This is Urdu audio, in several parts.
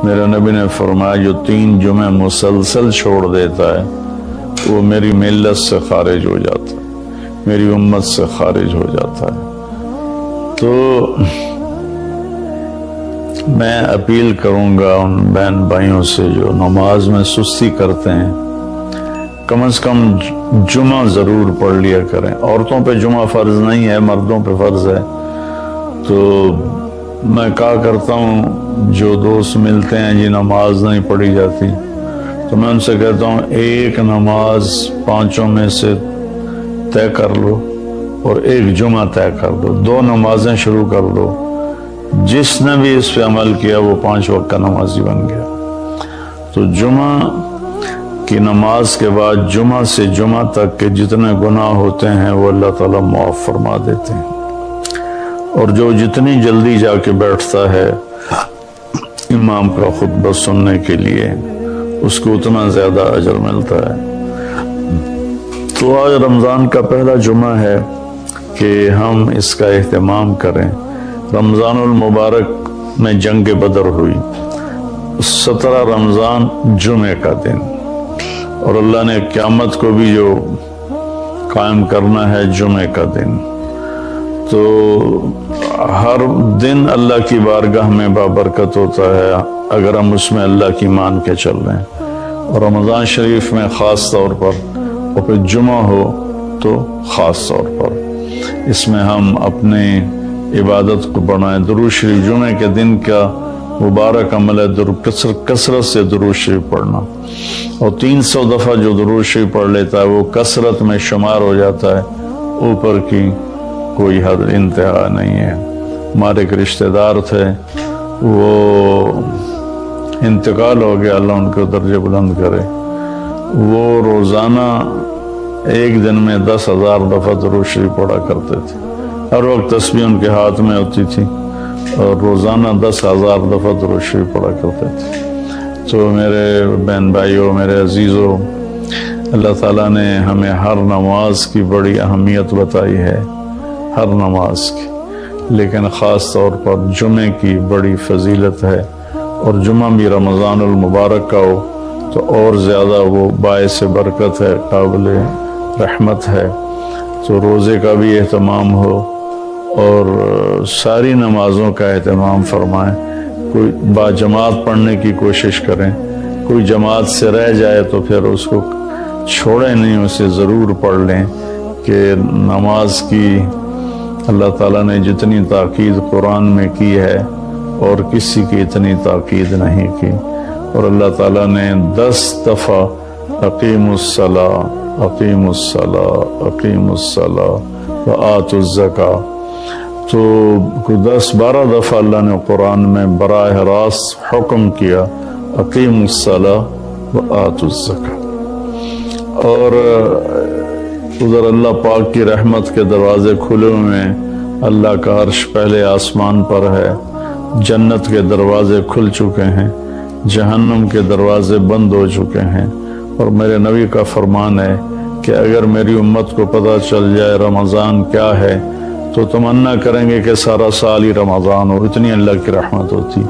میرے نبی نے فرمایا جو 3 جمعے مسلسل چھوڑ دیتا ہے وہ میری ملت سے خارج ہو جاتا ہے، میری امت سے خارج ہو جاتا ہے۔ تو میں اپیل کروں گا ان بہن بھائیوں سے جو نماز میں سستی کرتے ہیں، کم از کم جمعہ ضرور پڑھ لیا کریں۔ عورتوں پہ جمعہ فرض نہیں ہے، مردوں پہ فرض ہے۔ تو میں کہا کرتا ہوں جو دوست ملتے ہیں جی نماز نہیں پڑھی جاتی، تو میں ان سے کہتا ہوں ایک نماز 5 میں سے طے کر لو اور ایک جمعہ طے کر دو، 2 نمازیں شروع کر دو۔ جس نے بھی اس پہ عمل کیا وہ 5 وقت کا نمازی بن گیا۔ تو جمعہ کی نماز کے بعد جمعہ سے جمعہ تک کے جتنے گناہ ہوتے ہیں وہ اللہ تعالیٰ معاف فرما دیتے ہیں، اور جو جتنی جلدی جا کے بیٹھتا ہے امام کا خطبہ سننے کے لیے اس کو اتنا زیادہ اجر ملتا ہے۔ تو آج رمضان کا پہلا جمعہ ہے کہ ہم اس کا اہتمام کریں۔ رمضان المبارک میں جنگ بدر ہوئی، 17 رمضان جمعے کا دن، اور اللہ نے قیامت کو بھی جو قائم کرنا ہے جمعے کا دن۔ تو ہر دن اللہ کی بارگاہ میں بابرکت ہوتا ہے اگر ہم اس میں اللہ کی مان کے چل رہے ہیں، اور رمضان شریف میں خاص طور پر، اور پھر جمعہ ہو تو خاص طور پر اس میں ہم اپنے عبادت کو بڑھائیں۔ درود شریف جمعے کے دن کا مبارک عمل ہے کثرت سے درود شریف پڑھنا، اور 300 دفعہ جو درود شریف پڑھ لیتا ہے وہ کثرت میں شمار ہو جاتا ہے، اوپر کی کوئی حد انتہا نہیں ہے۔ ہمارے ایک رشتہ دار تھے، وہ انتقال ہو گیا، اللہ ان کو درجے بلند کرے۔ وہ روزانہ ایک دن میں 10,000 دفعہ درود شریف پڑھا کرتے تھے، ہر وقت تسبیح ان کے ہاتھ میں ہوتی تھی، اور روزانہ 10,000 دفعہ درود شریف پڑھا کرتے تھے۔ تو میرے بہن بھائیوں، میرے عزیزوں، اللہ تعالیٰ نے ہمیں ہر نماز کی بڑی اہمیت بتائی ہے، ہر نماز کی، لیکن خاص طور پر جمعے کی بڑی فضیلت ہے، اور جمعہ بھی رمضان المبارک کا ہو تو اور زیادہ وہ باعث برکت ہے، قابل رحمت ہے۔ تو روزے کا بھی اہتمام ہو اور ساری نمازوں کا اہتمام فرمائیں، کوئی با جماعت پڑھنے کی کوشش کریں، کوئی جماعت سے رہ جائے تو پھر اس کو چھوڑیں نہیں، اسے ضرور پڑھ لیں، کہ نماز کی اللہ تعالیٰ نے جتنی تاکید قرآن میں کی ہے اور کسی کی اتنی تاکید نہیں کی۔ اور اللہ تعالیٰ نے 10 دفعہ اقیم الصلاۃ اقیم الصلاۃ اقیم الصلاۃ وآتوا الزکاۃ، تو 10-12 دفعہ اللہ نے قرآن میں براہ راست حکم کیا اقیم الصلاۃ وآتوا الزکاۃ۔ اور ادھر اللہ پاک کی رحمت کے دروازے کھلے ہوئے ہیں، اللہ کا عرش پہلے آسمان پر ہے، جنت کے دروازے کھل چکے ہیں، جہنم کے دروازے بند ہو چکے ہیں۔ اور میرے نبی کا فرمان ہے کہ اگر میری امت کو پتہ چل جائے رمضان کیا ہے تو تمنا کریں گے کہ سارا سال ہی رمضان ہو، اتنی اللہ کی رحمت ہوتی۔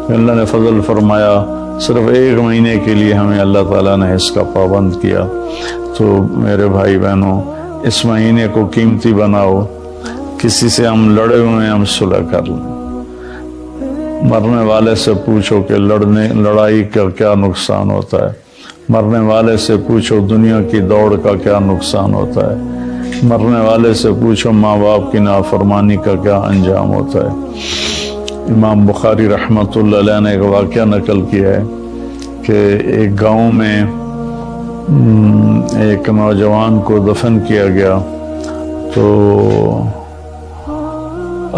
اللہ نے فضل فرمایا، صرف 1 مہینے کے لیے ہمیں اللہ تعالیٰ نے اس کا پابند کیا۔ تو میرے بھائی بہنوں، اس مہینے کو قیمتی بناؤ، کسی سے ہم لڑے ہوئے ہیں ہم صلح کر لیں، مرنے والے سے پوچھو کہ لڑائی کا کیا نقصان ہوتا ہے، مرنے والے سے پوچھو دنیا کی دوڑ کا کیا نقصان ہوتا ہے، مرنے والے سے پوچھو ماں باپ کی نافرمانی کا کیا انجام ہوتا ہے۔ امام بخاری رحمۃ اللہ علیہ نے ایک واقعہ نقل کیا ہے کہ ایک گاؤں میں ایک نوجوان کو دفن کیا گیا، تو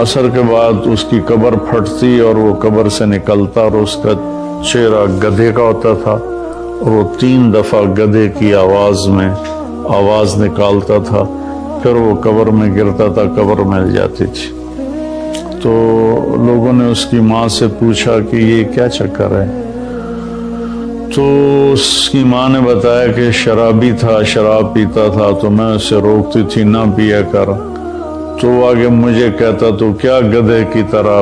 عصر کے بعد اس کی قبر پھٹتی اور وہ قبر سے نکلتا، اور اس کا چہرہ گدھے کا ہوتا تھا، اور وہ 3 دفعہ گدھے کی آواز میں آواز نکالتا تھا، پھر وہ قبر میں گرتا تھا، قبر مل جاتی تھی۔ تو لوگوں نے اس کی ماں سے پوچھا کہ یہ کیا چکر ہے؟ تو اس کی ماں نے بتایا کہ شرابی تھا، شراب پیتا تھا، تو میں اسے روکتی تھی نہ پیا کر، تو وہ آگے مجھے کہتا تو کیا گدھے کی طرح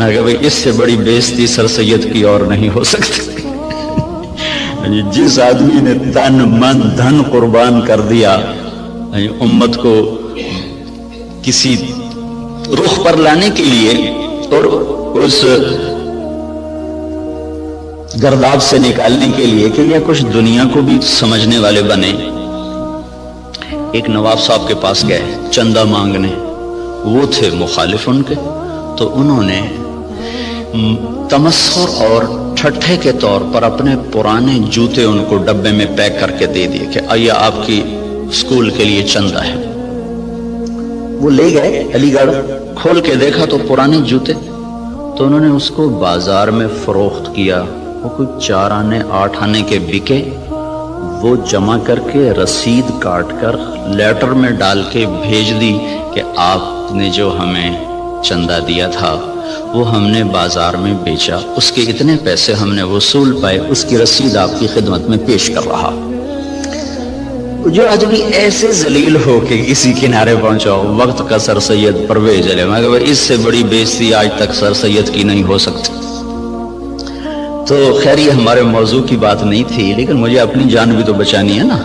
میں کہا بھائی اس سے بڑی بےزتی سر سید کی اور نہیں ہو سکتی۔ جس آدمی نے تن من دھن قربان کر دیا امت کو کسی رخ پر لانے کے لیے اور اس گرداب سے نکالنے کے لیے کہ یہ کچھ دنیا کو بھی سمجھنے والے بنے، ایک نواب صاحب کے پاس گئے چندہ مانگنے، وہ تھے مخالف ان کے، تو انہوں نے تمسخر اور ٹھٹھے کے طور پر اپنے پرانے جوتے ان کو ڈبے میں پیک کر کے دے دیے کہ آئیے آپ کی اسکول کے لیے چندہ ہے۔ وہ لے گئے علی گڑھ، کھول کے دیکھا تو پرانے جوتے، تو انہوں نے اس کو بازار میں فروخت کیا، وہ کوئی 4 آنے 8 آنے کے بکے، وہ جمع کر کے رسید کاٹ کر لیٹر میں ڈال کے بھیج دی کہ آپ نے جو ہمیں چندہ دیا تھا وہ ہم نے بازار میں بیچا، اس کے اتنے پیسے ہم نے وصول پائے، اس کی رسید آپ کی خدمت میں پیش کر رہا۔ جو آدمی ایسے ذلیل ہو کہ اسی کنارے پہنچا وقت کا سر سید پرویز علیہ، میں کہا اس سے بڑی بےزتی آج تک سر سید کی نہیں ہو سکتی۔ تو خیر یہ ہمارے موضوع کی بات نہیں تھی، لیکن مجھے اپنی جان بھی تو بچانی ہے نا۔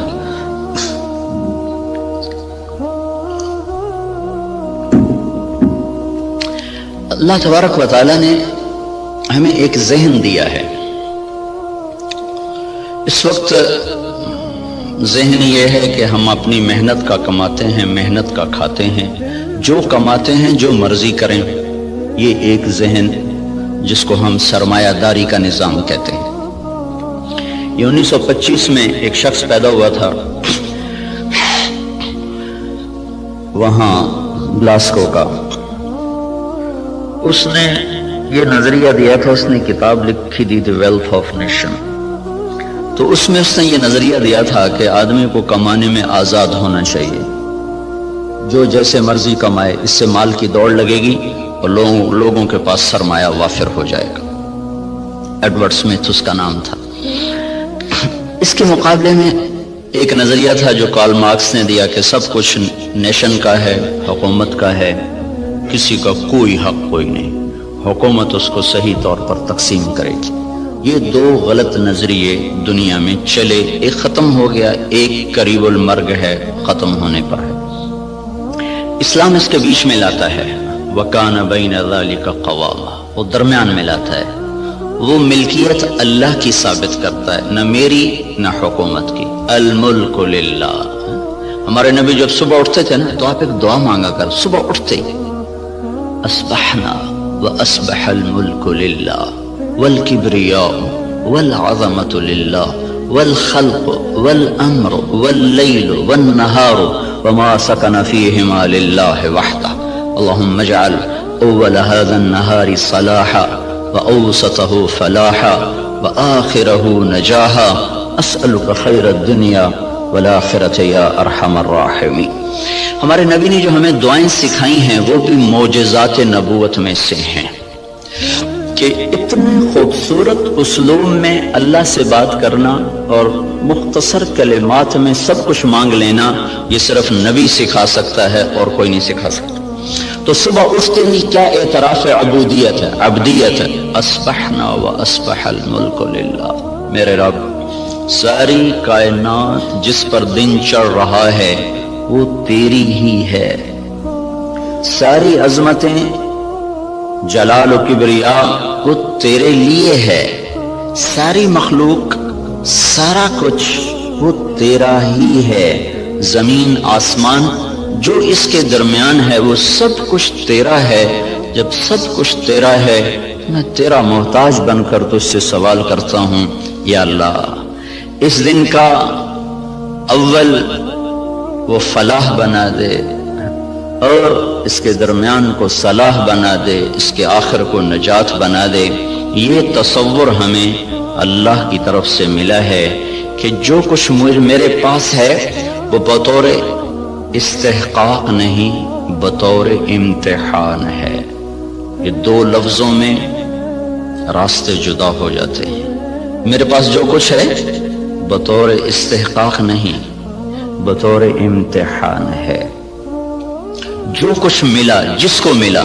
اللہ تبارک و تعالیٰ نے ہمیں ایک ذہن دیا ہے، اس وقت ذہن یہ ہے کہ ہم اپنی محنت کا کماتے ہیں، محنت کا کھاتے ہیں، جو کماتے ہیں جو مرضی کریں، یہ ایک ذہن جس کو ہم سرمایہ داری کا نظام کہتے ہیں۔ یہ 1925 میں ایک شخص پیدا ہوا تھا وہاں گلاسکو کا، اس نے یہ نظریہ دیا تھا، اس نے کتاب لکھی دی دی ویلتھ آف نیشن، تو اس میں اس نے یہ نظریہ دیا تھا کہ آدمی کو کمانے میں آزاد ہونا چاہیے، جو جیسے مرضی کمائے، اس سے مال کی دوڑ لگے گی اور لوگوں کے پاس سرمایہ وافر ہو جائے گا۔ ایڈورڈ سمتھ اس کا نام تھا۔ اس کے مقابلے میں ایک نظریہ تھا جو کارل مارکس نے دیا کہ سب کچھ نیشن کا ہے، حکومت کا ہے، کسی کا کوئی حق کوئی نہیں، حکومت اس کو صحیح طور پر تقسیم کرے گی۔ یہ 2 غلط نظریے دنیا میں چلے، ایک ختم ہو گیا، ایک قریب المرگ ہے، ختم ہونے پر ہے۔ اسلام اس کے بیچ میں لاتا ہے، وَكَانَ بَيْنَ ذَلِكَ قَوَامًا، وہ درمیان میں لاتا ہے، وہ ملکیت اللہ کی ثابت کرتا ہے، نہ میری نہ حکومت کی، الملک للہ۔ ہمارے نبی جب صبح اٹھتے تھے نا تو آپ ایک دعا مانگا کر، صبح اٹھتے ہی اصبحنا واصبح الملک للہ والکبریاء والعظمۃ للہ والخلق والامر واللیل والنہار وما سکن فیہما للہ وحدہ اللہم اجعل اول هذا النہار صلاحا واوسطہ فلاحا واخرہ نجاحا اسألک خیر الدنیا والآخرۃ یا ارحم الراحمین۔ ہمارے نبی نے جو ہمیں دعائیں سکھائی ہیں وہ بھی معجزات نبوت میں سے ہیں کہ اتنے خوبصورت اسلوب میں اللہ سے بات کرنا اور مختصر کلمات میں سب کچھ مانگ لینا، یہ صرف نبی سکھا سکتا ہے اور کوئی نہیں سکھا سکتا۔ تو صبح اٹھتے ہی کیا اعتراف عبودیت ہے، عبدیت ہے، اصبحنا واصبح الملک للہ، میرے رب ساری کائنات جس پر دن چڑھ رہا ہے وہ تیری ہی ہے، ساری عظمتیں جلال و کبریا وہ تیرے لیے ہے، ساری مخلوق سارا کچھ وہ تیرا ہی ہے، زمین آسمان جو اس کے درمیان ہے وہ سب کچھ تیرا ہے۔ جب سب کچھ تیرا ہے میں تیرا محتاج بن کر تجھ سے سوال کرتا ہوں، یا اللہ اس دن کا اول وہ فلاح بنا دے اور اس کے درمیان کو صلاح بنا دے، اس کے آخر کو نجات بنا دے۔ یہ تصور ہمیں اللہ کی طرف سے ملا ہے کہ جو کچھ میرے پاس ہے وہ بطور استحقاق نہیں، بطور امتحان ہے۔ یہ 2 لفظوں میں راستے جدا ہو جاتے ہیں۔ میرے پاس جو کچھ ہے بطور استحقاق نہیں، بطور امتحان ہے۔ جو کچھ ملا، جس کو ملا،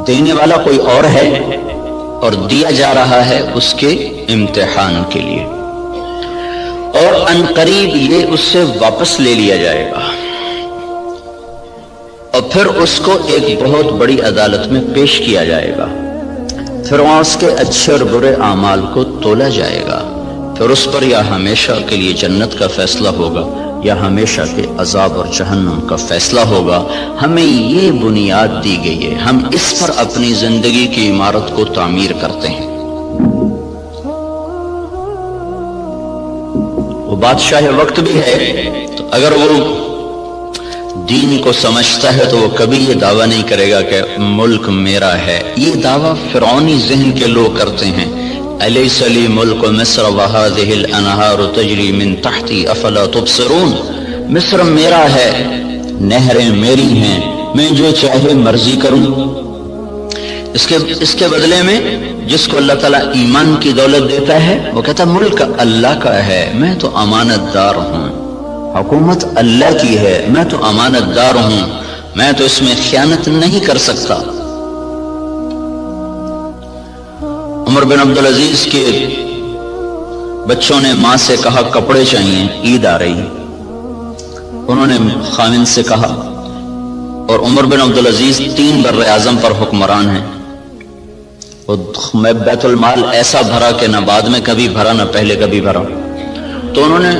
دینے والا کوئی اور ہے اور دیا جا رہا ہے اس کے امتحان کے لیے، اور عنقریب یہ اس سے واپس لے لیا جائے گا اور پھر اس کو ایک بہت بڑی عدالت میں پیش کیا جائے گا، پھر وہاں اس کے اچھے اور برے اعمال کو تولا جائے گا، پھر اس پر یا ہمیشہ کے لیے جنت کا فیصلہ ہوگا یا ہمیشہ کے عذاب اور جہنم کا فیصلہ ہوگا۔ ہمیں یہ بنیاد دی گئی ہے، ہم اس پر اپنی زندگی کی عمارت کو تعمیر کرتے ہیں۔ وہ بادشاہ وقت بھی ہے، تو اگر وہ دین کو سمجھتا ہے تو وہ کبھی یہ دعویٰ نہیں کرے گا کہ ملک میرا ہے۔ یہ دعویٰ فرعونی ذہن کے لوگ کرتے ہیں، الیس لی ملک مصر وہذہ الانہار تجری من تحتی افلا تبصرون، مصر میرا ہے، نہریں میری ہیں، میں جو چاہے مرضی کروں۔ اس کے بدلے میں جس کو اللہ تعالیٰ ایمان کی دولت دیتا ہے وہ کہتا ہے ملک اللہ کا ہے، میں تو امانت دار ہوں، حکومت اللہ کی ہے، میں تو امانت دار ہوں، میں تو اس میں خیانت نہیں کر سکتا۔ عمر بن عبدالعزیز کے بچوں نے ماں سے کہا کپڑے چاہیے، عید آ رہی، انہوں نے خاوند سے کہا، اور عمر بن عبدالعزیز 3 بر اعظم پر حکمران ہیں، میں بیت المال ایسا بھرا کہ نہ بعد میں کبھی بھرا نہ پہلے کبھی بھرا۔ تو انہوں نے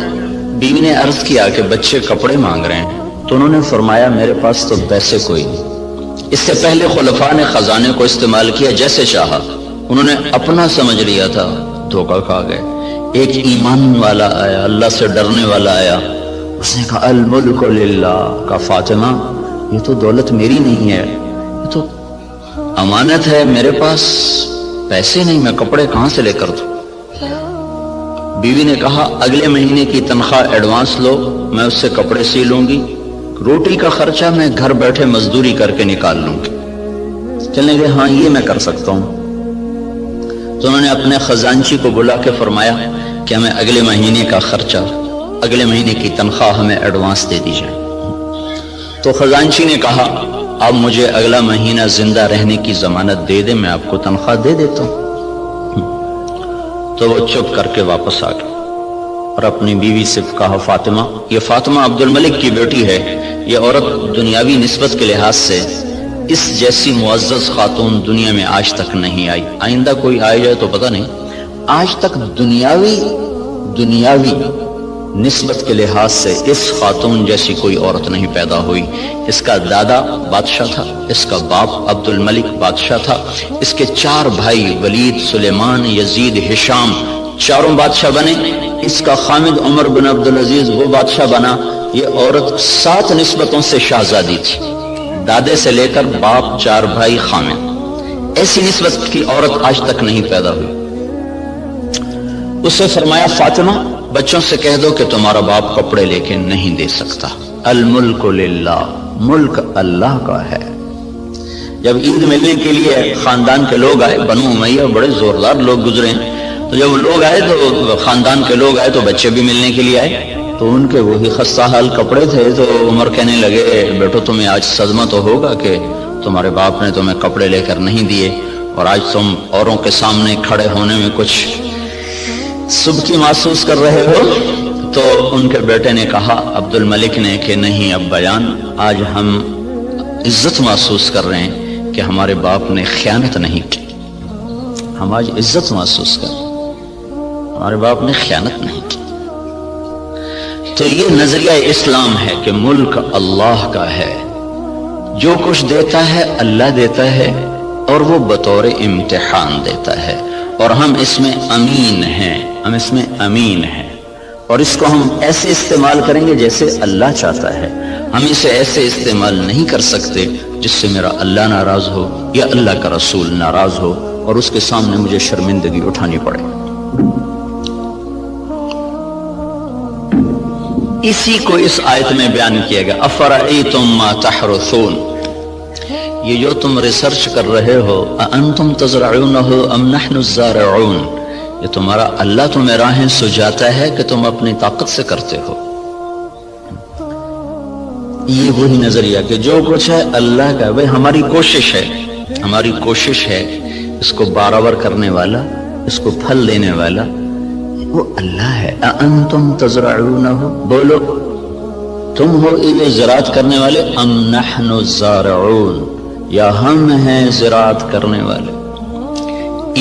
بیوی نے عرض کیا کہ بچے کپڑے مانگ رہے ہیں، تو انہوں نے فرمایا میرے پاس تو پیسے کوئی نہیں۔ اس سے پہلے خلفاء نے خزانے کو استعمال کیا جیسے چاہا، انہوں نے اپنا سمجھ لیا تھا، دھوکہ کھا گئے۔ ایک ایمان والا آیا، اللہ سے ڈرنے والا آیا، اس نے کہا الملک للہ، کہا فاطمہ یہ تو دولت میری نہیں ہے، یہ تو امانت ہے، میرے پاس پیسے نہیں، میں کپڑے کہاں سے لے کر دوں؟ بیوی نے کہا اگلے مہینے کی تنخواہ ایڈوانس لو، میں اس سے کپڑے سی لوں گی، روٹی کا خرچہ میں گھر بیٹھے مزدوری کر کے نکال لوں گی۔ چلنے گئے، ہاں یہ میں کر سکتا ہوں۔ تو انہوں نے اپنے خزانچی کو بلا کے فرمایا کہ ہمیں اگلے مہینے کا خرچہ، اگلے مہینے کی تنخواہ ہمیں ایڈوانس دے دی جائے۔ تو خزانچی نے کہا اب مجھے اگلا مہینہ زندہ رہنے کی ضمانت دے دے، میں آپ کو تنخواہ دے دیتا ہوں۔ تو وہ چپ کر کے واپس آ گئے اور اپنی بیوی سے کہا فاطمہ، یہ فاطمہ عبد الملک کی بیٹی ہے، یہ عورت دنیاوی نسبت کے لحاظ سے اس جیسی معزز خاتون دنیا میں آج تک نہیں آئی، آئندہ کوئی آئے جائے تو پتہ نہیں، آج تک دنیاوی نسبت کے لحاظ سے اس خاتون جیسی کوئی عورت نہیں پیدا ہوئی۔ اس کا دادا بادشاہ تھا، اس کا باپ عبد الملک بادشاہ تھا، اس کے 4 بھائی ولید، سلیمان، یزید، ہشام، چاروں بادشاہ بنے، اس کا خامد عمر بن عبدالعزیز وہ بادشاہ بنا۔ یہ عورت 7 نسبتوں سے شہزادی تھی، دادے سے لے کر باپ، 4 بھائی، خامد، ایسی نسبت کی عورت آج تک نہیں پیدا ہوئی۔ اسے فرمایا فاطمہ بچوں سے کہہ دو کہ تمہارا باپ کپڑے لے کے نہیں دے سکتا، الملک للہ، ملک اللہ کا ہے۔ جب عید ملنے کے لیے خاندان کے لوگ آئے، بنو امیہ بڑے زوردار لوگ گزرے ہیں، تو جب لوگ آئے تو خاندان کے لوگ آئے تو بچے بھی ملنے کے لیے آئے، تو ان کے وہی خستہ حال کپڑے تھے۔ تو عمر کہنے لگے بیٹو تمہیں آج صدمہ تو ہوگا کہ تمہارے باپ نے تمہیں کپڑے لے کر نہیں دیے، اور آج تم اوروں کے سامنے کھڑے ہونے میں کچھ سبکی محسوس کر رہے ہو۔ تو ان کے بیٹے نے کہا عبد الملک نے کہ نہیں ابا جان، آج ہم عزت محسوس کر رہے ہیں کہ ہمارے باپ نے خیانت نہیں کی، ہم آج عزت محسوس کر رہے ہیں، ہمارے باپ نے خیانت نہیں کی۔ تو یہ نظریہ اسلام ہے کہ ملک اللہ کا ہے، جو کچھ دیتا ہے اللہ دیتا ہے، اور وہ بطور امتحان دیتا ہے، اور ہم اس میں امین ہیں، ہم اس میں امین ہیں، اور اس کو ہم ایسے استعمال کریں گے جیسے اللہ چاہتا ہے۔ ہم اسے ایسے استعمال نہیں کر سکتے جس سے میرا اللہ ناراض ہو یا اللہ کا رسول ناراض ہو اور اس کے سامنے مجھے شرمندگی اٹھانی پڑے۔ اسی کو اس آیت میں بیان کیا گیا، افرأیتم ما تحرثون، یہ جو تم ریسرچ کر رہے ہو، انتم تزرعونہ ام نحن الزارعون، یہ تمہارا اللہ تمہیں راہیں سجاتا ہے کہ تم اپنی طاقت سے کرتے ہو۔ یہ وہی نظریہ کہ جو کچھ ہے اللہ کا، بھئی ہماری کوشش ہے ہماری کوشش ہے اس کو برابر کرنے والا، اس کو پھل دینے والا وہ اللہ ہے۔ اَأَنْتُمْ تَزْرَعُونَهُ، بولو تم ہو یہ زراعت کرنے والے، ام نحن الزارعون، یا ہم ہیں زراعت کرنے والے۔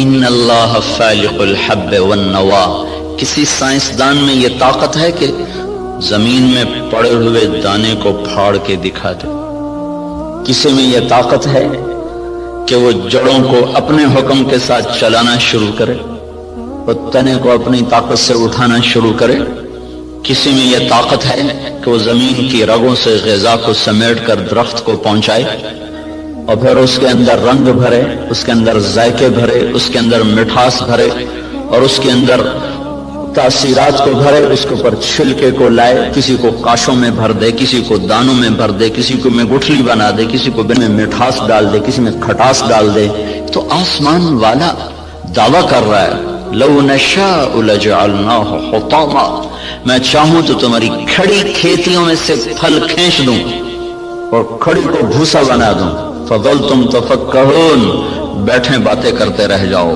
ان اللہ فالق الحب والنوا، کسی سائنسدان میں یہ طاقت ہے کہ زمین میں پڑے ہوئے دانے کو پھاڑ کے دکھا دے؟ کسی میں یہ طاقت ہے کہ وہ جڑوں کو اپنے حکم کے ساتھ چلانا شروع کرے، وہ تنے کو اپنی طاقت سے اٹھانا شروع کرے؟ کسی میں یہ طاقت ہے کہ وہ زمین کی رگوں سے غذا کو سمیٹ کر درخت کو پہنچائے اور پھر اس کے اندر رنگ بھرے، اس کے اندر ذائقے بھرے، اس کے اندر مٹھاس بھرے اور اس کے اندر تاثیرات کو بھرے، اس کے اوپر چھلکے کو لائے، کسی کو کاشوں میں بھر دے، کسی کو دانوں میں بھر دے، کسی کو میں گٹھلی بنا دے، کسی کو میں مٹھاس ڈال دے، کسی میں کھٹاس ڈال دے؟ تو آسمان والا دعویٰ کر رہا ہے لو نشاء لجعلناہ حطاما، میں چاہوں تو تمہاری کھڑی کھیتیوں میں سے پھل کھینچ دوں اور کھڑی کو بھوسا بنا دوں، فظلتم تفکہون، بیٹھے باتیں کرتے رہ جاؤ۔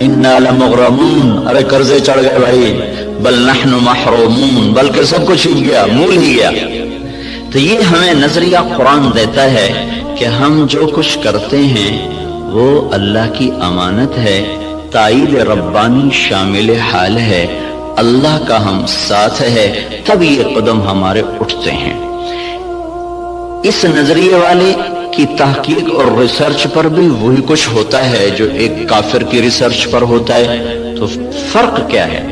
انا لمغرمون، ارے قرضے چڑھ گئے بھائی، بل نحن محرومون، بلکہ سب کچھ ہی گیا، مول ہی گیا۔ تو یہ ہمیں نظریہ قرآن دیتا ہے کہ ہم جو کچھ کرتے ہیں وہ اللہ کی امانت ہے، تائید ربانی شامل حال ہے، اللہ کا ہم ساتھ ہے، تب یہ قدم ہمارے اٹھتے ہیں۔ اس نظریے والے کی تحقیق اور ریسرچ پر بھی وہی کچھ ہوتا ہے جو ایک کافر کی ریسرچ پر ہوتا ہے۔ تو فرق کیا ہے؟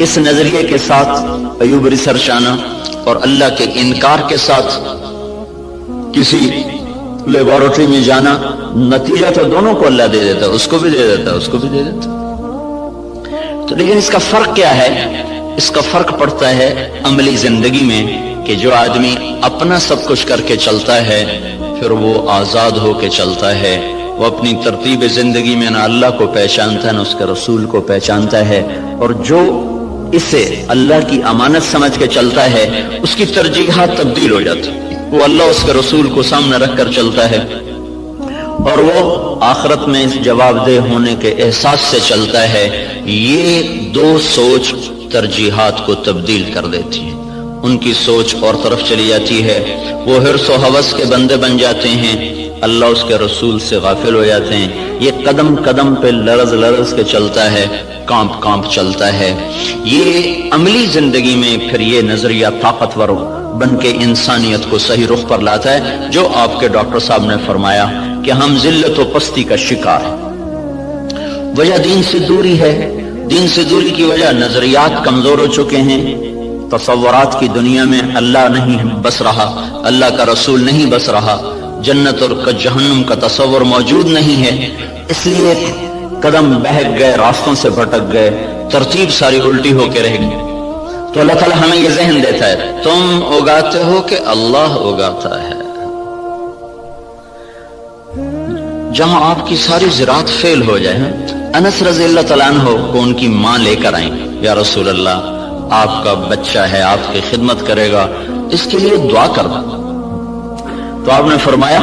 اس نظریے کے ساتھ ایوب ریسرچ آنا اور اللہ کے انکار کے ساتھ کسی لیبارٹری میں جانا، نتیجہ تو دونوں کو اللہ دے دیتا ہے، اس کو بھی دے دیتا ہے، اس کو بھی دے دیتا ہے۔ تو لیکن اس کا فرق کیا ہے؟ اس کا فرق پڑتا ہے عملی زندگی میں کہ جو آدمی اپنا سب کچھ کر کے چلتا ہے پھر وہ آزاد ہو کے چلتا ہے، وہ اپنی ترتیب زندگی میں نہ اللہ کو پہچانتا ہے نہ اس کے رسول کو پہچانتا ہے، اور جو اسے اللہ کی امانت سمجھ کے چلتا ہے اس کی ترجیحات تبدیل ہو جاتی، وہ اللہ اس کے رسول کو سامنے رکھ کر چلتا ہے اور وہ آخرت میں جواب دہ ہونے کے احساس سے چلتا ہے۔ یہ دو سوچ ترجیحات کو تبدیل کر دیتی ہے، ان کی سوچ اور طرف چلی جاتی ہے، وہ حرص و ہوس کے بندے بن جاتے ہیں، اللہ اس کے رسول سے غافل ہو جاتے ہیں۔ یہ قدم قدم پہ لرز لرز کے چلتا ہے، کانپ کانپ چلتا ہے۔ یہ عملی زندگی میں پھر یہ نظریہ طاقتور بن کے انسانیت کو صحیح رخ پر لاتا ہے، جو آپ کے ڈاکٹر صاحب نے فرمایا کہ ہم ذلت و پستی کا شکار ہیں۔ وجہ دین سے دوری ہے، دین سے دوری کی وجہ نظریات کمزور ہو چکے ہیں، تصورات کی دنیا میں اللہ نہیں بس رہا، اللہ کا رسول نہیں بس رہا، جنت اور جہنم کا تصور موجود نہیں ہے، اس لیے قدم بہک گئے، راستوں سے بھٹک گئے، ترتیب ساری الٹی ہو کے رہ گئی۔ تو اللہ تعالیٰ ہمیں یہ ذہن دیتا ہے تم اگاتے ہو کہ اللہ اگاتا ہے۔ جہاں آپ کی ساری زراعت فیل ہو جائے، انس رضی اللہ تعالیٰ عنہ کو ان کی ماں لے کر آئیں، یا رسول اللہ آپ کا بچہ ہے، آپ کی خدمت کرے گا، اس کے لیے دعا کر دو۔ تو آپ نے فرمایا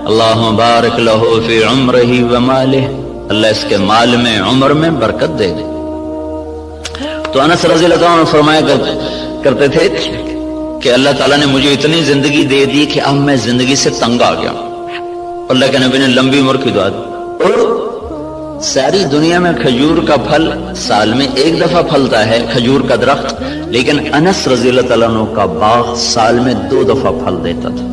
اللہم بارک لہو فی عمرہ و مالہ، اللہ اس کے مال میں عمر میں برکت دے دے۔ تو انس رضی اللہ عنہ فرمایا کرتے تھے کہ اللہ تعالیٰ نے مجھے اتنی زندگی دے دی کہ اب میں زندگی سے تنگ آ گیا، اللہ کے نبی نے لمبی عمر کی دعا دی۔ اور ساری دنیا میں کھجور کا پھل سال میں ایک دفعہ پھلتا ہے، کھجور کا درخت، لیکن انس رضی اللہ تعالیٰ عنہ کا باغ سال میں 2 دفعہ پھل دیتا تھا۔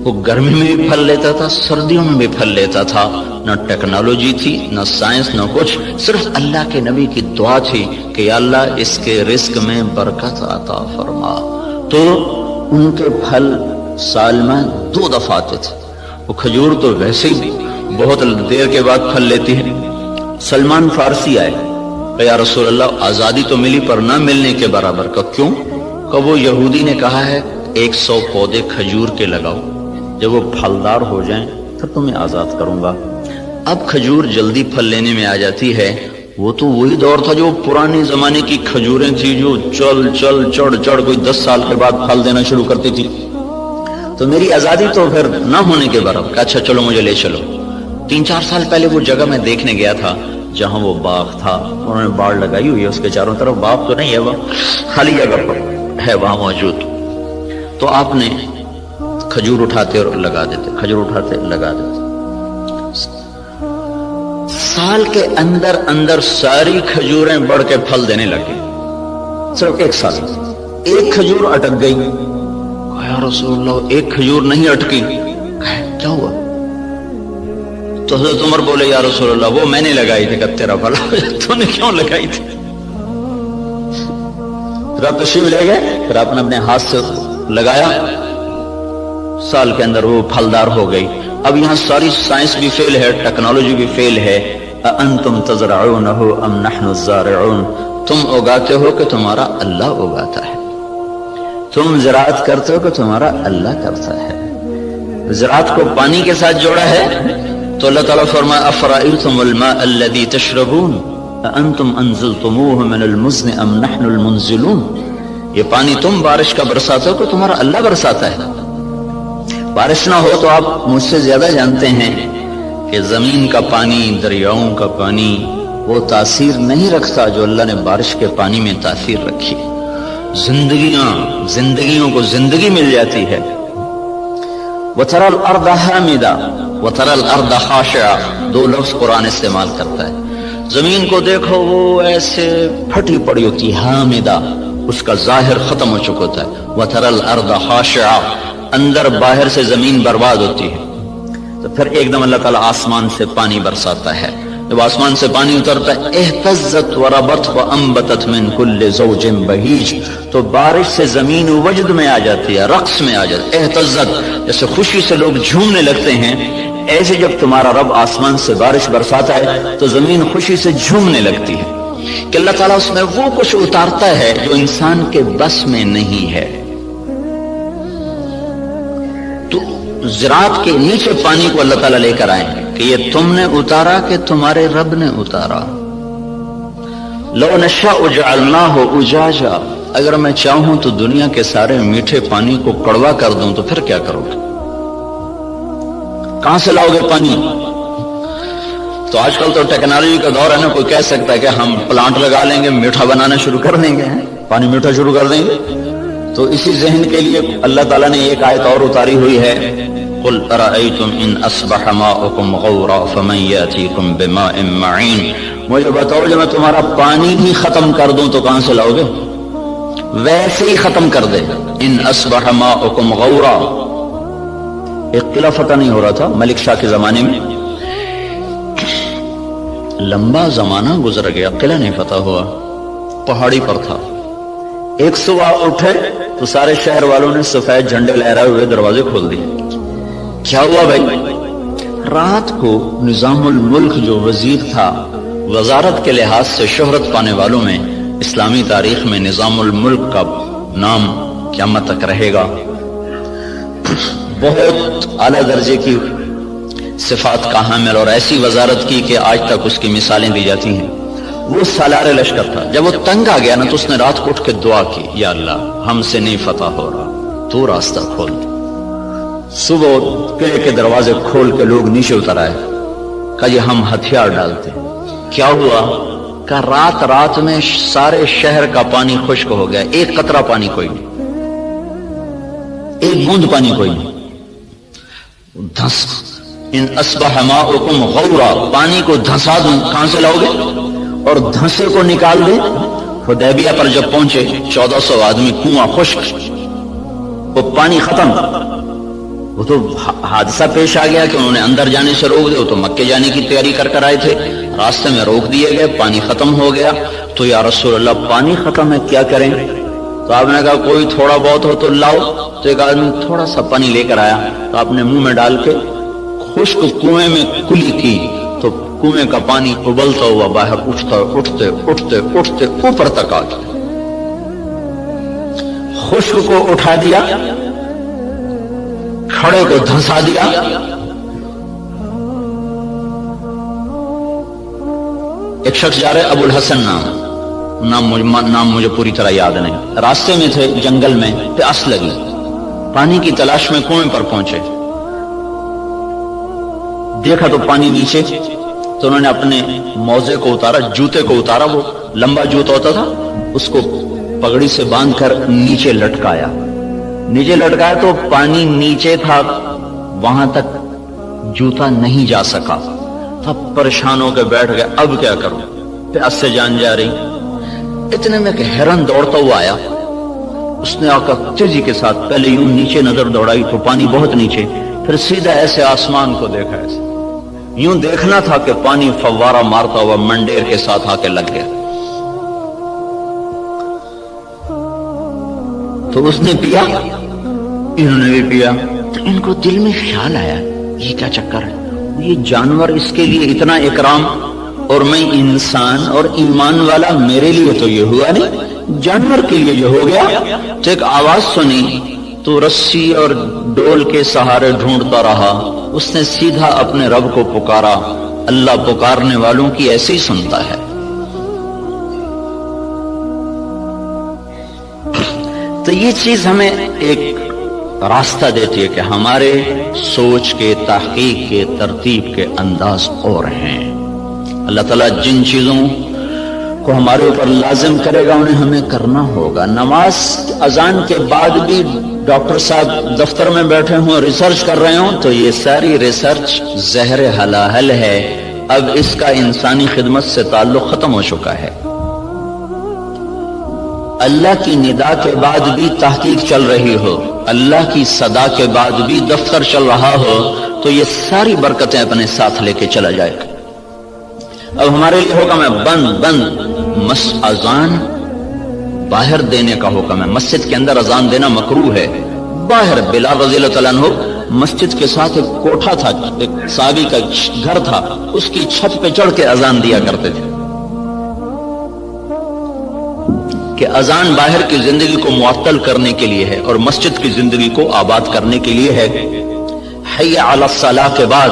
وہ گرمی میں بھی پھل لیتا تھا، سردیوں میں بھی پھل لیتا تھا، نہ ٹیکنالوجی تھی، نہ سائنس، نہ کچھ، صرف اللہ کے نبی کی دعا تھی کہ یا اللہ اس کے رزق میں برکت عطا فرما۔ تو ان کے پھل سال میں 2 دفعہ آتے تھے۔ وہ کھجور تو ویسے ہی بہت دیر کے بعد پھل لیتی ہے۔ سلمان فارسی آئے کہ یا رسول اللہ آزادی تو ملی پر نہ ملنے کے برابر کا، کیوں؟ کہ وہ یہودی نے کہا ہے 100 پودے کھجور کے لگاؤ، جب وہ پھلدار ہو جائیں پھر تمہیں آزاد کروں گا۔ اب کھجور جلدی پھل لینے میں آ جاتی ہے، وہ تو وہی دور تھا جو پرانے زمانے کی کھجوریں تھی جو چل چل چڑھ چڑھ کوئی 10 سال کے بعد پھل دینا شروع کرتی تھی۔ تو میری آزادی تو پھر نہ ہونے کے برابر. اچھا چلو مجھے لے چلو. 3-4 سال پہلے وہ جگہ میں دیکھنے گیا تھا جہاں وہ باغ تھا. انہوں نے باڑ لگائی ہوئی ہے اس کے چاروں طرف. باغ تو نہیں ہے, وہ خالی جگہ پر ہے وہاں موجود. تو آپ نے کھجور اٹھاتے اور لگا دیتے, کھجور اٹھاتے لگا دیتے. سال کے اندر اندر ساری کھجوریں بڑھ کے پھل دینے لگے. صرف 1 سال. ایک کھجور اٹک گئی. یا رسول اللہ, ایک کھجور نہیں اٹکی. کیا ہوا؟ تو حضرت عمر بولے یا رسول اللہ وہ میں نے لگائی تھی. کہ تیرا بھلا تو نے کیوں لگائی تھی؟ پھر آپ تشریف لے گئے, پھر آپ نے اپنے ہاتھ سے لگایا, سال کے اندر وہ پھلدار ہو گئی. اب یہاں ساری سائنس بھی فیل ہے, ٹیکنالوجی بھی فیل ہے. انتم تزرعونہ ام نحن الزارعون, تم اگاتے ہو کہ تمہارا اللہ اگاتا ہے, تم زراعت کرتے ہو کہ تمہارا اللہ کرتا ہے. زراعت کو پانی کے ساتھ جوڑا ہے تو اللہ تعالیٰ فرمایا افرأیتم الماء الذی تشربون انتم انزلتموه من المزن ام نحن المنزلون. یہ پانی تم بارش کا برساتے ہو کہ تمہارا اللہ برساتا ہے. بارش نہ ہو تو آپ مجھ سے زیادہ جانتے ہیں کہ زمین کا پانی, دریاؤں کا پانی وہ تاثیر نہیں رکھتا جو اللہ نے بارش کے پانی میں تاثیر رکھی. زندگیوں کو زندگی مل جاتی ہے. وَتَرَى الْأَرْضَ حَامِدًا وَتَرَى الْأَرْضَ خَاشِعًا, 2 لفظ قرآن استعمال کرتا ہے. زمین کو دیکھو وہ ایسے پھٹی پڑی ہوتی ہے, حامدہ, اس کا ظاہر ختم ہو چکا ہوتا ہے. وَتَرَى الْأَرْضَ خَاشِعًا, اندر باہر سے زمین برباد ہوتی ہے. تو پھر ایک دم اللہ تعالیٰ آسمان سے پانی برساتا ہے. جب آسمان سے پانی اترتا ہے اہتزت وربت وانبتت من کل زوج بہیج, تو بارش سے زمین وجد میں آ جاتی ہے, رقص میں آ جاتی ہے. اہتزت جیسے خوشی سے لوگ جھومنے لگتے ہیں, ایسے جب تمہارا رب آسمان سے بارش برساتا ہے تو زمین خوشی سے جھومنے لگتی ہے کہ اللہ تعالیٰ اس میں وہ کچھ اتارتا ہے جو انسان کے بس میں نہیں ہے. تو زراعت کے نیچے پانی کو اللہ تعالیٰ لے کر آئیں کہ یہ تم نے اتارا کہ تمہارے رب نے اتارا. لو نشاء جعلناہ اجاجا, اگر میں چاہوں تو دنیا کے سارے میٹھے پانی کو کڑوا کر دوں تو پھر کیا کرو گے؟ کہاں سے لاؤ گے پانی؟ تو آج کل تو ٹیکنالوجی کا دور ہے نا, کوئی کہہ سکتا ہے کہ ہم پلانٹ لگا لیں گے, میٹھا بنانا شروع کر دیں گے, پانی میٹھا شروع کر دیں گے. تو اسی ذہن کے لیے اللہ تعالیٰ نے ایک آیت اور اتاری ہوئی ہے, قل ارأیتم ان اصبح ماؤکم غورا فمن یاتیکم بماء معین. مجھے بتاؤ جب میں تمہارا پانی ہی ختم کر دوں تو کہاں سے لاؤ گے؟ ویسے ہی ختم کر دے. ان اصبح ماؤکم غورا, ایک قلعہ فتح نہیں ہو رہا تھا ملک شاہ کے زمانے میں, لمبا زمانہ گزر گیا, قلعہ نہیں فتح ہوا, پہاڑی پر تھا. ایک صبح اٹھے تو سارے شہر والوں نے سفید جھنڈے لہرائے ہوئے دروازے کھول دیے. کیا ہوا بھائی؟ رات کو نظام الملک جو وزیر تھا, وزارت کے لحاظ سے شہرت پانے والوں میں اسلامی تاریخ میں نظام الملک کا نام قیامت تک رہے گا. بہت اعلیٰ درجے کی صفات کا حامل اور ایسی وزارت کی کہ آج تک اس کی مثالیں دی جاتی ہیں. وہ سالار لشکر تھا. جب وہ تنگ آ گیا نا تو اس نے رات کو اٹھ کے دعا کی, یا اللہ ہم سے نہیں فتح ہو رہا, تو راستہ کھول دے. صبح قلعے کے دروازے کھول کے لوگ نیچے اتر آئے, کہا یہ ہم ہتھیار ڈالتے. کیا ہوا؟ کہ رات میں سارے شہر کا پانی خشک ہو گیا, ایک قطرہ پانی کوئی نہیں, ایک بوند پانی کوئی نہیں. دھس ان اصبح ماؤکم غورا, پانی کو دھسا دوں, کہاں سے لاؤ گے؟ اور دھنسے کو نکال دیں. حدیبیہ پر جب پہنچے 1400 آدمی, کنواں خشک, وہ پانی ختم. وہ تو حادثہ پیش آ گیا کہ انہوں نے اندر جانے سے روک دیا. وہ تو مکے جانے کی تیاری کر آئے تھے, راستے میں روک دیے گئے, پانی ختم ہو گیا. تو یا رسول اللہ پانی ختم ہے, کیا کریں؟ تو آپ نے کہا کوئی تھوڑا بہت ہو تو لاؤ. تو ایک آدمی تھوڑا سا پانی لے کر آیا, تو آپ نے منہ میں ڈال کے خشک کنویں میں کلی کی, تو کنویں کا پانی ابلتا ہوا باہر اٹھتے اوپر تک آ گیا. خشک کو اٹھا دیا, کھڑے کو دھنسا دیا. ایک شخص جا رہے, ابو الحسن نام مجھے پوری طرح یاد نہیں, راستے میں تھے جنگل میں, پیاس لگی, پانی کی تلاش میں کنویں پر پہنچے، دیکھا تو پانی نیچے، تو انہوں نے اپنے موزے کو اتارا، جوتے کو اتارا، وہ لمبا جوتا ہوتا تھا، اس کو پگڑی سے باندھ کر نیچے لٹکایا تو پانی نیچے تھا، وہاں تک جوتا نہیں جا سکا، تب پریشان ہو کے بیٹھ گئے، اب کیا کروں، پیاس سے جان جا رہی۔ اتنے میں کہ ہرن دوڑتا ہوا آیا، اس نے آ کر تیزی کے ساتھ پہلے یوں نیچے نظر دوڑائی تو پانی بہت نیچے، پھر سیدھا ایسے آسمان کو دیکھا، ایسے یوں دیکھنا تھا کہ پانی فوارہ مارتا ہوا منڈیر کے ساتھ آ کے لگ گیا۔ تو اس نے پیا، انہوں نے بھی پیا، تو ان کو دل میں خیال آیا یہ کیا چکر ہے، یہ جانور اس کے لیے اتنا اکرام اور میں انسان اور ایمان والا، میرے لیے تو یہ ہوا نہیں، جانور کے لیے جو ہو گیا۔ تو ایک آواز سنی تو رسی اور ڈول کے سہارے ڈھونڈتا رہا، اس نے سیدھا اپنے رب کو پکارا، اللہ پکارنے والوں کی ایسے ہی سنتا ہے۔ تو یہ چیز ہمیں ایک راستہ دیتی ہے کہ ہمارے سوچ کے، تحقیق کے، ترتیب کے انداز اور ہیں۔ اللہ تعالیٰ جن چیزوں کو ہمارے اوپر لازم کرے گا انہیں ہمیں کرنا ہوگا۔ نماز اذان کے بعد بھی ڈاکٹر صاحب دفتر میں بیٹھے ہوں، ریسرچ کر رہے ہوں، تو یہ ساری ریسرچ زہر حلاحل ہے، اب اس کا انسانی خدمت سے تعلق ختم ہو چکا ہے۔ اللہ کی ندا کے بعد بھی تحقیق چل رہی ہو، اللہ کی صدا کے بعد بھی دفتر چل رہا ہو، تو یہ ساری برکتیں اپنے ساتھ لے کے چلا جائے گا۔ اب ہمارے لیے حکم ہے بند اذان باہر دینے کا حکم ہے۔ مسجد کے اندر اذان دینا مکروہ ہے، باہر بلال رضی اللہ تعالیٰ عنہ مسجد کے ساتھ ایک کوٹھا تھا، ایک صحابی کا گھر تھا، اس کی چھت پہ چڑھ کے اذان دیا کرتے تھے کہ اذان باہر کی زندگی کو معطل کرنے کے لیے ہے اور مسجد کی زندگی کو آباد کرنے کے لیے ہے۔ حی علی الصلاۃ کے بعد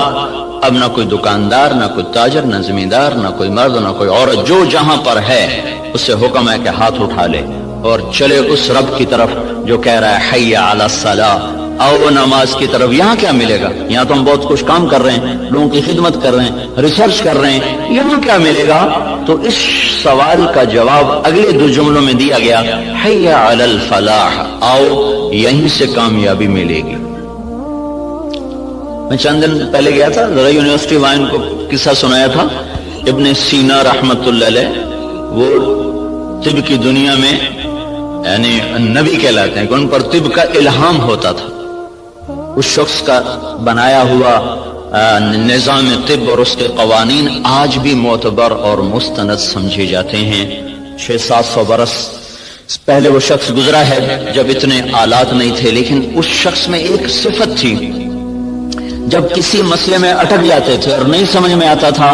اب نہ کوئی دکاندار، نہ کوئی تاجر، نہ زمیندار، نہ کوئی مرد، نہ کوئی عورت، جو جہاں پر ہے اس سے حکم ہے کہ ہاتھ اٹھا لے اور چلے اس رب کی طرف جو کہہ رہا ہے حی علی الصلاۃ، آؤ نماز کی طرف۔ یہاں کیا ملے گا؟ یہاں تو ہم بہت کچھ کام کر رہے ہیں، لوگوں کی خدمت کر رہے ہیں، ریسرچ کر رہے ہیں، یہاں کیا ملے گا؟ تو اس سوال کا جواب اگلے دو جملوں میں دیا گیا، حی علی الفلاح، آؤ یہیں سے کامیابی ملے گی۔ میں چند دن پہلے گیا تھا، ذرا یونیورسٹی وائن کو قصہ سنایا تھا، ابن سینا رحمت اللہ علیہ، وہ طب کی دنیا میں یعنی نبی کہلاتے ہیں کہ ان پر طب کا الہام ہوتا تھا۔ اس شخص کا بنایا ہوا نظام طب اور اس کے قوانین آج بھی معتبر اور مستند سمجھے جاتے ہیں۔ 600-700 برس پہلے وہ شخص گزرا ہے جب اتنے آلات نہیں تھے، لیکن اس شخص میں ایک صفت تھی، جب کسی مسئلے میں اٹک جاتے تھے اور نہیں سمجھ میں آتا تھا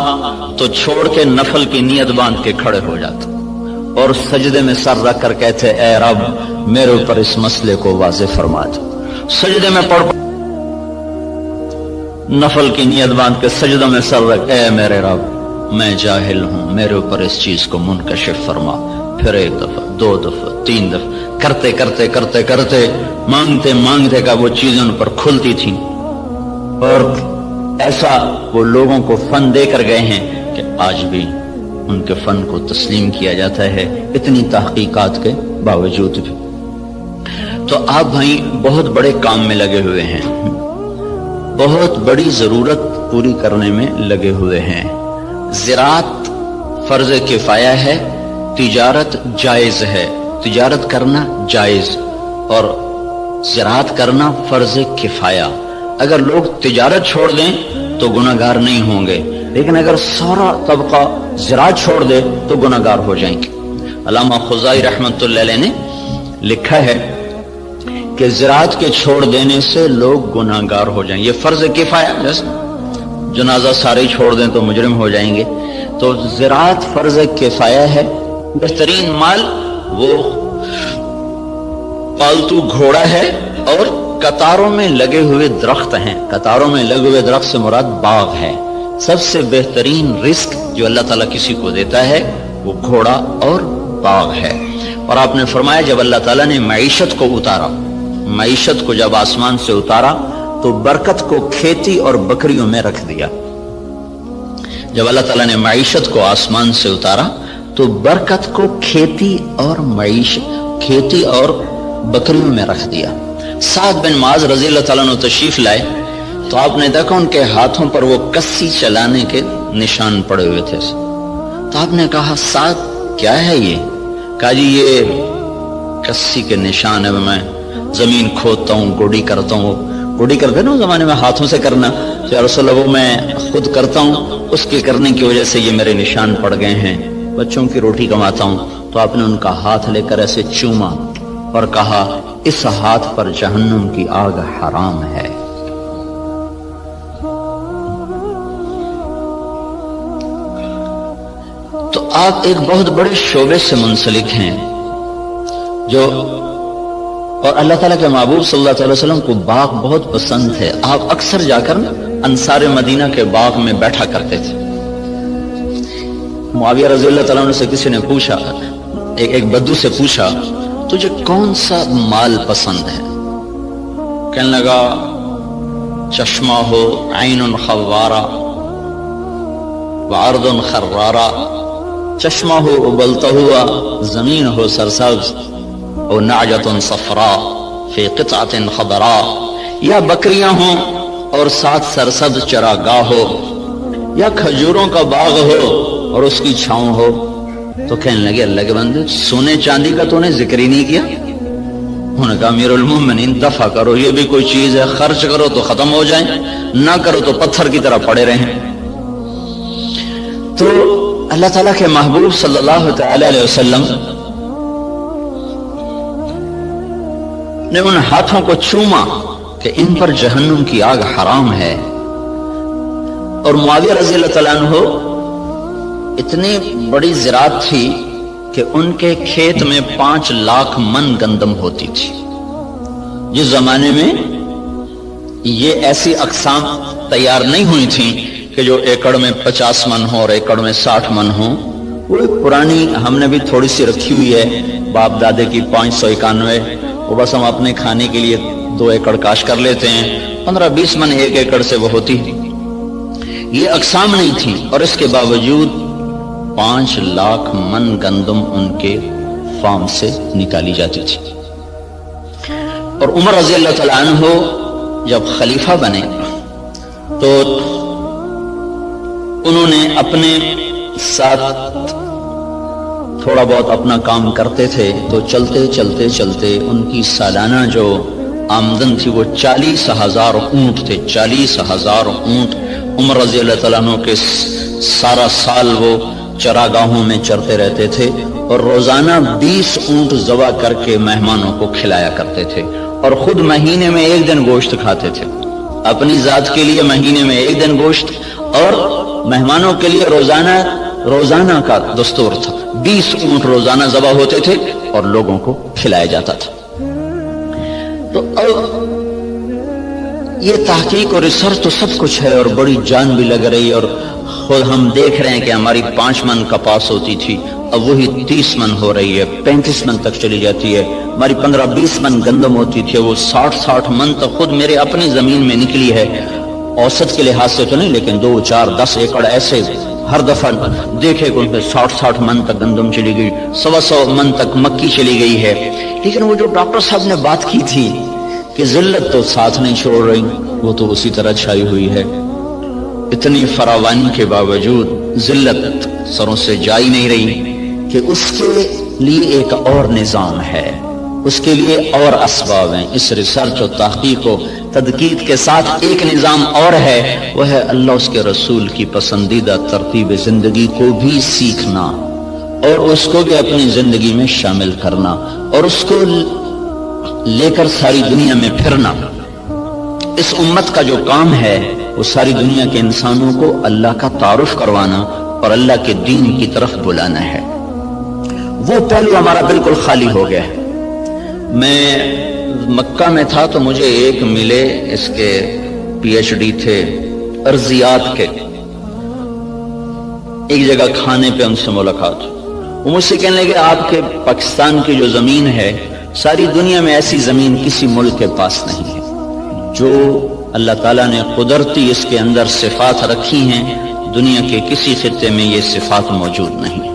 تو چھوڑ کے نفل کی نیت باندھ کے کھڑے ہو جاتے اور سجدے میں سر رکھ کر کہتے اے رب میرے اوپر اس مسئلے کو واضح فرما دے۔ سجدے میں پڑھ نفل کی نیت باندھ کے سجدوں میں سر رکھ، اے میرے رب میں جاہل ہوں، میرے اوپر اس چیز کو منکشف فرما۔ پھر ایک دفعہ، 2 دفعہ، 3 دفعہ کرتے کرتے کرتے کرتے مانگتے مانگتے کا وہ چیزیں ان پر کھلتی تھیں، اور ایسا وہ لوگوں کو فن دے کر گئے ہیں کہ آج بھی ان کے فن کو تسلیم کیا جاتا ہے، اتنی تحقیقات کے باوجود بھی۔ تو آپ بھائی بہت بڑے کام میں لگے ہوئے ہیں، بہت بڑی ضرورت پوری کرنے میں لگے ہوئے ہیں۔ زراعت فرض کفایہ ہے، تجارت جائز ہے، تجارت کرنا جائز اور زراعت کرنا فرض کفایہ۔ اگر لوگ تجارت چھوڑ دیں تو گناہگار نہیں ہوں گے، لیکن اگر سارا طبقہ زراعت چھوڑ دے تو گناہگار ہو جائیں گے۔ علامہ خزائی رحمت اللہ علیہ نے لکھا ہے کہ زراعت کے چھوڑ دینے سے لوگ گناہگار ہو جائیں گے، یہ فرض کفایہ، جیسے جنازہ سارے چھوڑ دیں تو مجرم ہو جائیں گے، تو زراعت فرض کفایہ ہے۔ بہترین مال وہ پالتو گھوڑا ہے اور قطاروں میں لگے ہوئے درخت ہیں۔ قطاروں میں لگے ہوئے درخت سے مراد باغ ہے۔ سب سے بہترین رزق جو اللہ تعالیٰ کسی کو دیتا ہے وہ گھوڑا اور باغ ہے۔ اور آپ نے فرمایا جب اللہ تعالیٰ نے معیشت کو اتارا، معیشت کو جب آسمان سے اتارا تو برکت کو کھیتی اور بکریوں میں رکھ دیا. جب اللہ تعالیٰ نے معیشت کو آسمان سے اتارا تو برکت کو کھیتی اور بکریوں میں رکھ دیا. سعد بن معاذ رضی اللہ تعالیٰ عنہ تشریف لائے تو آپ نے دیکھا ان کے ہاتھوں پر وہ کسی چلانے کے نشان پڑے ہوئے تھے. تو آپ نے کہا سعد کیا ہے یہ؟ کہا جی یہ کسی کے نشان ہے، میں زمین کھودتا ہوں، گوڑی کرتا ہوں. گوڑی کرتے نا زمانے میں ہاتھوں سے کرنا، تو یا رسول اللہ وہ میں خود کرتا ہوں، اس کے کرنے کی وجہ سے یہ میرے نشان پڑ گئے ہیں، بچوں کی روٹی کماتا ہوں. تو آپ نے ان کا ہاتھ لے کر ایسے چوما اور کہا اس ہاتھ پر جہنم کی آگ حرام ہے. تو آپ ایک بہت بڑے شعبے سے منسلک ہیں جو، اور اللہ تعالیٰ کے محبوب صلی اللہ علیہ وسلم کو باغ بہت پسند ہے. آپ اکثر جا کر انصار مدینہ کے باغ میں بیٹھا کرتے تھے. معاویہ رضی اللہ تعالیٰ عنہ سے کسی نے پوچھا، ایک بدو سے پوچھا تجھے کون سا مال پسند ہے؟ کہنے لگا چشمہ ہو عین خوارہ وعرض خرارہ، چشمہ ہو ابلتا ہوا، زمین ہو سرسبز، اور نعجۃ صفراء فی قطعۃ خضراء، یا بکریاں ہوں اور ساتھ سرسبز چراگاہ ہو، یا کھجوروں کا باغ ہو اور اس کی چھاؤں ہو. تو کہنے لگے اللہ کے بندے سونے چاندی کا تو نے ذکر ہی نہیں کیا. انہوں نے کہا امیر المومنین دفع کرو، یہ بھی کوئی چیز ہے، خرچ کرو تو ختم ہو جائیں، نہ کرو تو پتھر کی طرح پڑے رہیں. تو اللہ تعالیٰ کے محبوب صلی اللہ تعالی علیہ وسلم نے ان ہاتھوں کو چوما کہ ان پر جہنم کی آگ حرام ہے. اور معاویہ رضی اللہ تعالیٰ عنہ اتنی بڑی زراعت تھی کہ ان کے کھیت میں 5 لاکھ من گندم ہوتی تھی. جس زمانے میں یہ ایسی اقسام تیار نہیں ہوئی تھیں کہ جو ایکڑ میں 50 من ہو اور ایکڑ میں 60 من ہو. وہ ایک پرانی ہم نے بھی تھوڑی سی رکھی ہوئی ہے باپ دادے کی 591، وہ بس ہم اپنے کھانے کے لیے 2 ایکڑ کاش کر لیتے ہیں، 15-20 من ایک ایکڑ سے وہ ہوتی. یہ اقسام نہیں تھی اور اس کے باوجود 5 لاکھ من گندم ان کے فارم سے نکالی جاتی تھی. اور عمر رضی اللہ تعالیٰ عنہ جب خلیفہ بنے تو انہوں نے اپنے ساتھ تھوڑا بہت اپنا کام کرتے تھے، تو چلتے چلتے چلتے ان کی سالانہ جو آمدن تھی وہ 40,000 اونٹ تھے. 40,000 اونٹ عمر رضی اللہ تعالیٰ عنہ کے سارا سال وہ چراگاہوں میں چرتے رہتے تھے، اور روزانہ 20 اونٹ ذبح کر کے مہمانوں کو کھلایا کرتے تھے، اور خود مہینے میں 1 دن گوشت کھاتے تھے. اپنی ذات کے لیے مہینے میں 1 دن گوشت، اور مہمانوں کے لیے روزانہ کا دستور تھا. 20 اونٹ روزانہ ذبح ہوتے تھے اور لوگوں کو کھلایا جاتا تھا. تو یہ تحقیق اور ریسرچ تو سب کچھ ہے اور بڑی جان بھی لگ رہی، اور خود ہم دیکھ رہے ہیں کہ ہماری 5 من کپاس ہوتی تھی، اب وہی 30 من ہو رہی ہے، 35 من تک چلی جاتی ہے. ہماری 15-20 من گندم ہوتی تھی، وہ 60 من تک خود میرے اپنی زمین میں نکلی ہے. اوسط کے لحاظ سے تو نہیں، لیکن 2, 4, 10 ایکڑ ایسے ہر دفعہ دیکھے کہ ان پہ 60 من تک گندم چلی گئی، 100 من تک مکی چلی گئی ہے. لیکن وہ جو ڈاکٹر صاحب نے بات کی تھی کہ ذلت تو ساتھ نہیں چھوڑ رہی، وہ تو اسی طرح چھائی ہوئی ہے. اتنی فراوانی کے باوجود ذلت سروں سے جا ہی نہیں رہی، کہ اس کے لیے ایک اور نظام ہے، اس کے لیے اور اسباب ہیں. اس ریسرچ و تحقیق و تدقیق کے ساتھ ایک نظام اور ہے، وہ ہے اللہ اس کے رسول کی پسندیدہ ترتیب زندگی کو بھی سیکھنا اور اس کو بھی اپنی زندگی میں شامل کرنا اور اس کو لے کر ساری دنیا میں پھرنا. اس امت کا جو کام ہے وہ ساری دنیا کے انسانوں کو اللہ کا تعارف کروانا اور اللہ کے دین کی طرف بلانا ہے. وہ پہلو ہمارا بالکل خالی ہو گیا ہے. میں مکہ میں تھا تو مجھے ایک ملے، اس کے PhD تھے ارضیات کے. ایک جگہ کھانے پہ ان سے ملاقات، وہ مجھ سے کہنے لگے آپ کے پاکستان کی جو زمین ہے ساری دنیا میں ایسی زمین کسی ملک کے پاس نہیں ہے جو اللہ تعالیٰ نے قدرتی اس کے اندر صفات رکھی ہیں، دنیا کے کسی خطے میں یہ صفات موجود نہیں۔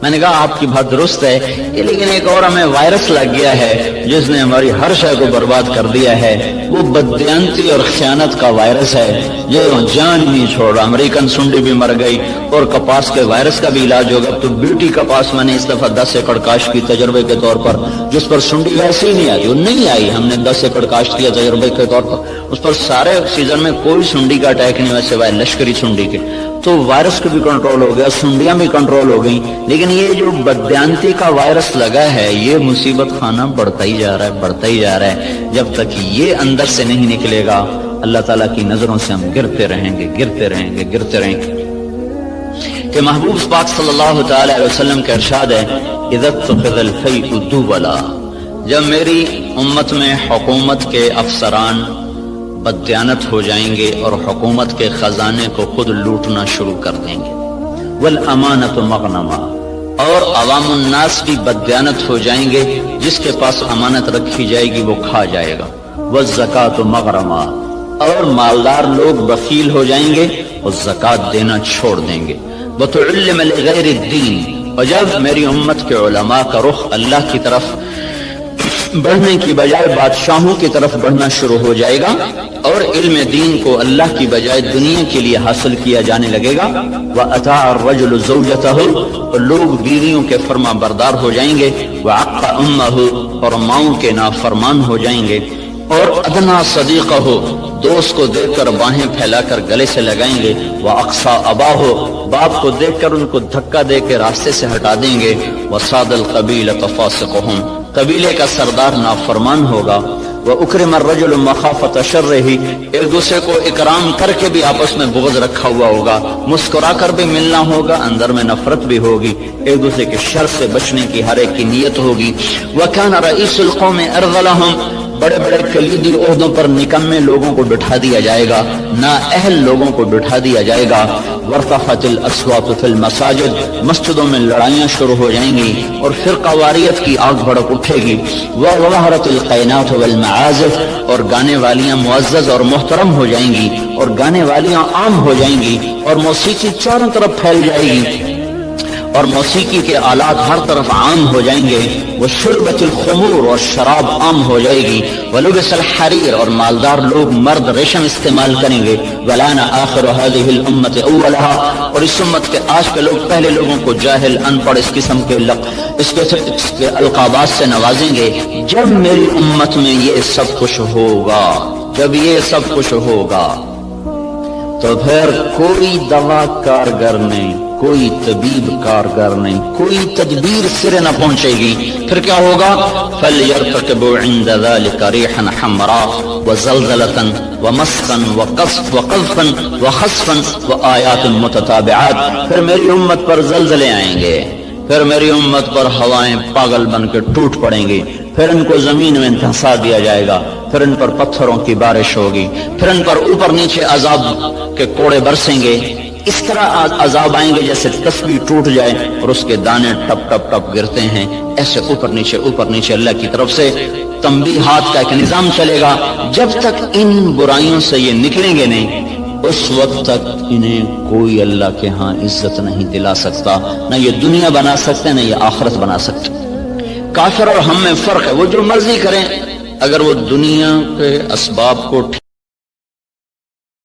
میں نے کہا آپ کی بات درست ہے، لیکن ایک اور ہمیں وائرس لگ گیا ہے جس نے ہماری ہر شے کو برباد کر دیا ہے، وہ بددیانتی اور خیانت کا وائرس ہے جو جان نہیں چھوڑ رہا۔ امریکن سنڈی بھی مر گئی اور کپاس کے وائرس کا بھی علاج ہوگا۔ تو بیوٹی کپاس میں نے اس دفعہ 10 ایکڑ کاشت کی تجربے کے طور پر، جس پر سنڈی ویسے ہی نہیں آئی، وہ نہیں آئی، ہم نے 10 ایکڑ کاشت کیا تجربے کے طور پر، اس پر سارے سیزن میں کوئی سنڈی کا اٹیک نہیں ہوا سوائے لشکری سنڈی کے۔ تو وائرس کو بھی کنٹرول ہو گیا، سنڈیاں بھی کنٹرول ہو گئیں، لیکن یہ جو بددیانتی کا وائرس لگا ہے یہ مصیبت خانہ بڑھتا ہی جا رہا ہے، بڑھتا ہی جا رہا ہے۔ جب تک یہ اندر سے نہیں نکلے گا اللہ تعالیٰ کی نظروں سے ہم گرتے رہیں گے، گرتے رہیں گے، گرتے رہیں گے۔ کہ محبوب پاک صلی اللہ تعالی علیہ وسلم کا ارشاد ہے اذا اتخذ الفیء دولا، جب میری امت میں حکومت کے افسران بددیانت ہو جائیں گے اور حکومت کے خزانے کو خود لوٹنا شروع کر دیں گے، والامانۃ مغنما، اور عوام الناس بھی بددیانت ہو جائیں گے، جس کے پاس امانت رکھی جائے گی وہ کھا جائے گا، والزکاۃ مغرما، اور مالدار لوگ بخیل ہو جائیں گے اور زکوٰۃ دینا چھوڑ دیں گے، وتعلم لغیر الدین، اور جب میری امت کے علماء کا رخ اللہ کی طرف بڑھنے کی بجائے بادشاہوں کی طرف بڑھنا شروع ہو جائے گا اور علم دین کو اللہ کی بجائے دنیا کے لیے حاصل کیا جانے لگے گا، وَأَطَاعَ الرَّجُلُ زَوْجَتَهُ، اور لوگ بیویوں کے فرما بردار ہو جائیں گے، وَعَقَّ أُمَّهُ، اور ماؤں کے نافرمان ہو جائیں گے، اور ادنا صدیقہ، دوست کو دیکھ کر باہیں پھیلا کر گلے سے لگائیں گے، وَأَقْصَى أَبَاهُ، باپ کو دیکھ کر ان کو دھکا دے کے راستے سے ہٹا دیں گے، وَصَادَ الْقَبِيلَةَ فَاسِقُهُمْ، قبیلے کا سردار نافرمان ہوگا، وَأُكْرِمَ الرَّجُلُ مَخَافَةَ شَرِّهِ، ایک دوسرے کو اکرام کر کے بھی آپس میں بغض رکھا ہوا ہوگا، مسکرا کر بھی ملنا ہوگا، اندر میں نفرت بھی ہوگی، ایک دوسرے کے شر سے بچنے کی ہر ایک کی نیت ہوگی، وَكَانَ رَئِيسُ الْقَوْمِ أَرْذَلَهُمْ، بڑے بڑے کلیدی عہدوں پر نکمے لوگوں کو بٹھا دیا جائے گا، نااہل لوگوں کو بٹھا دیا جائے گا، وارتفعت الاصوات فی المساجد، مسجدوں میں لڑائیاں شروع ہو جائیں گی اور فرقہ واریت کی آگ بھڑک اٹھے گی، وظہرت القینات والمعازف، اور گانے والیاں معزز اور محترم ہو جائیں گی اور گانے والیاں عام ہو جائیں گی، اور موسیقی چاروں طرف پھیل جائے گی اور موسیقی کے آلات ہر طرف عام ہو جائیں گے، وشربت الخمور، اور شراب عام ہو جائے گی، ولبس الحریر، اور مالدار لوگ مرد ریشم استعمال کریں گے، ولان آخر هذه الامت اولها، اور اس امت کے آج کے لوگ پہلے لوگوں کو جاہل، ان پڑھ، اس قسم کے القابات سے نوازیں گے۔ جب میری امت میں یہ سب کچھ ہوگا، جب یہ سب کچھ ہوگا تو پھر کوئی دوا کارگر نہیں، کوئی طبیب کارگر نہیں، کوئی تدبیر سرے نہ پہنچے گی۔ پھر کیا ہوگا؟ فَلْيَرْتَقِبُوا عِنْدَ ذَلِكَ رِيحًا حَمْرَاء وَزَلْزَلَةً وَمَسْخًا وَقَذْفًا وَخَسْفًا وَآيَاتٍ مُتَتَابِعَاتٍ، پھر میری امت پر زلزلے آئیں گے، پھر میری امت پر ہوائیں پاگل بن کے ٹوٹ پڑیں گی، پھر ان کو زمین میں دھنسا دیا جائے گا، پھر ان پر پتھروں کی بارش ہوگی، پھر ان پر اوپر نیچے عذاب کے کوڑے برسیں گے، اس طرح عذاب آئیں گے جیسے تسبیح ٹوٹ جائے اور اس کے دانے ٹپ ٹپ ٹپ گرتے ہیں، ایسے اوپر نیچے اللہ کی طرف سے تنبیہات کا ایک نظام چلے گا۔ جب تک ان برائیوں سے یہ نکلیں گے نہیں، اس وقت تک انہیں کوئی اللہ کے ہاں عزت نہیں دلا سکتا، نہ یہ دنیا بنا سکتے نہ یہ آخرت بنا سکتے۔ کافر اور ہم میں فرق ہے، وہ جو مرضی کریں، اگر وہ دنیا کے اسباب کو